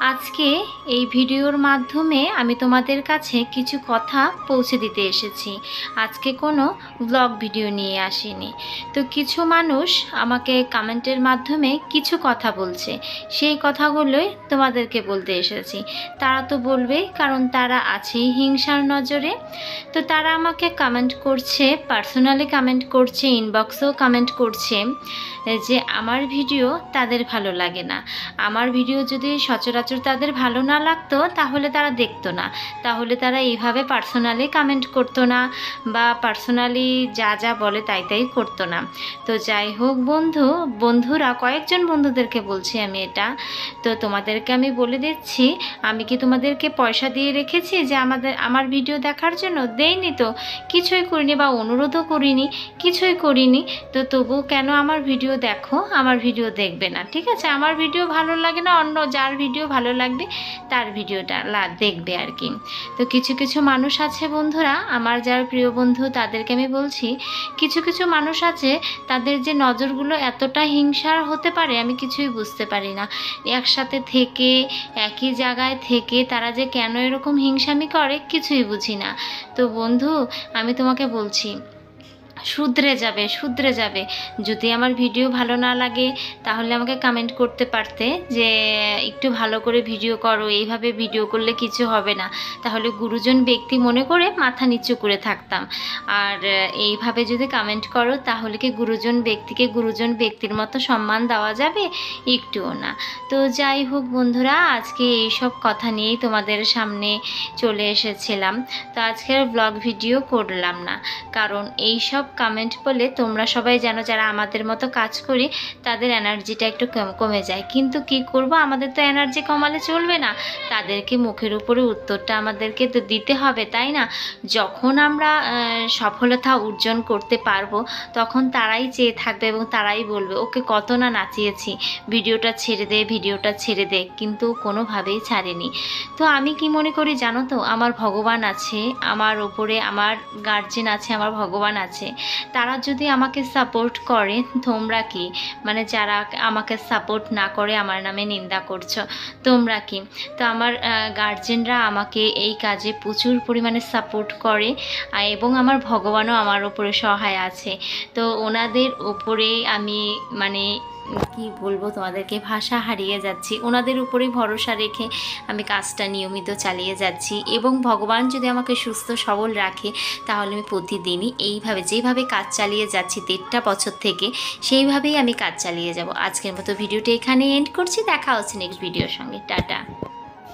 আজকে এই ভিডিওর মাধ্যমে আমি তোমাদের কাছে কিছু কথা পৌঁছে দিতে এসেছি। আজকে কোনো ব্লগ ভিডিও নিয়ে আসিনি। তো কিছু মানুষ আমাকে কমেন্টের মাধ্যমে কিছু কথা বলছে, সেই কথাগুলোই তোমাদেরকে বলতে এসেছি। তারা তো বলবেই, কারণ তারা আছেই হিংসার নজরে। তো তারা আমাকে কমেন্ট করছে, পার্সোনালি কমেন্ট করছে, ইনবক্সেও কমেন্ট করছে যে আমার ভিডিও তাদের ভালো লাগে না। আমার ভিডিও যদি সচরাচর তাদের ভালো না লাগতো তাহলে তারা দেখতো না, তাহলে তারা এইভাবে পার্সোনালি কমেন্ট করতো না বা পার্সোনালি যা যা বলে তাই তাই করতো না। তো যাই হোক বন্ধুরা, কয়েকজন বন্ধুদেরকে বলছি আমি এটা। তো তোমাদেরকে আমি বলে দিচ্ছি, আমি কি তোমাদেরকে পয়সা দিয়ে রেখেছি যে আমার ভিডিও দেখার জন্য? দেইনি তো, কিছুই করিনি, বা অনুরোধও করিনি, কিছুই করিনি। তো তবু কেন আমার ভিডিও দেখো? আমার ভিডিও দেখবে না, ঠিক আছে? আমার ভিডিও ভালো লাগে না, অন্য যার ভিডিও ভালো লাগবে তার ভিডিওটা দেখবে আর কি। তো কিছু কিছু মানুষ আছে বন্ধুরা, আমার যারা প্রিয় বন্ধু তাদেরকে আমি বলছি, কিছু কিছু মানুষ আছে তাদের যে নজরগুলো এতটা হিংসার হতে পারে আমি কিছুই বুঝতে পারি না। একসাথে থেকে, একই জায়গায় থেকে তারা যে কেন এরকম হিংসামি করে কিছুই বুঝি না। তো বন্ধু, আমি তোমাকে বলছি, শুধরে যাবে। যদি আমার ভিডিও ভালো না লাগে তাহলে আমাকে কমেন্ট করতে পারতে যে একটু ভালো করে ভিডিও করো, এইভাবে ভিডিও করলে কিছু হবে না। তাহলে গুরুজন ব্যক্তি মনে করে মাথা নিচু করে থাকতাম। আর এইভাবে যদি কমেন্ট করো তাহলে কি গুরুজন ব্যক্তির মতো সম্মান দেওয়া যাবে? একটুও না। তো যাই হোক বন্ধুরা, আজকে এইসব কথা নিয়েই তোমাদের সামনে চলে এসেছিলাম। তো আজকের ব্লগ ভিডিও করলাম না, কারণ এইসব কমেন্ট বলে তোমরা সবাই জানো যারা আমাদের মতো কাজ করি তাদের এনার্জিটা একটু কমে যায়। কিন্তু কি করব, আমাদের তো এনার্জি কমালে চলবে না, তাদেরকে মুখের উপরে উত্তরটা আমাদেরকে তো দিতে হবে, তাই না? যখন আমরা সফলতা অর্জন করতে পারবো তখন তারাই চেয়ে থাকবে এবং তারাই বলবে ওকে কত না নাচিয়েছি, ভিডিওটা ছেড়ে দে, কিন্তু কোনোভাবেই ছাড়েনি। তো আমি কি মনে করি জানো তো, আমার ভগবান আছে, আমার ওপরে আমার গার্জেন আছে, আমার ভগবান আছে। তারা যদি আমাকে সাপোর্ট করে, তোমরা কি, মানে যারা আমাকে সাপোর্ট না করে আমার নামে নিন্দা করছো, তোমরা কি? তো আমার গার্জেনরা আমাকে এই কাজে প্রচুর পরিমাণে সাপোর্ট করে, এবং আমার ভগবানও আমার ওপরে সহায় আছে। তো ওনাদের ওপরে আমি মানে কি বলবো তোমাদেরকে, ভাষা হারিয়ে যাচ্ছি। ওনাদের উপরেই ভরসা রেখে আমি কাজটা নিয়মিত চালিয়ে যাচ্ছি, এবং ভগবান যদি আমাকে সুস্থ সবল রাখে তাহলে আমি প্রতিদিনই এইভাবে যেভাবে কাজ চালিয়ে যাচ্ছি 1.5 বছর থেকে, সেইভাবেই আমি কাজ চালিয়ে যাব। আজকের মতো ভিডিওটা এখানে এন্ড করছি। দেখা হচ্ছে নেক্সট ভিডিওর সঙ্গে। টাটা।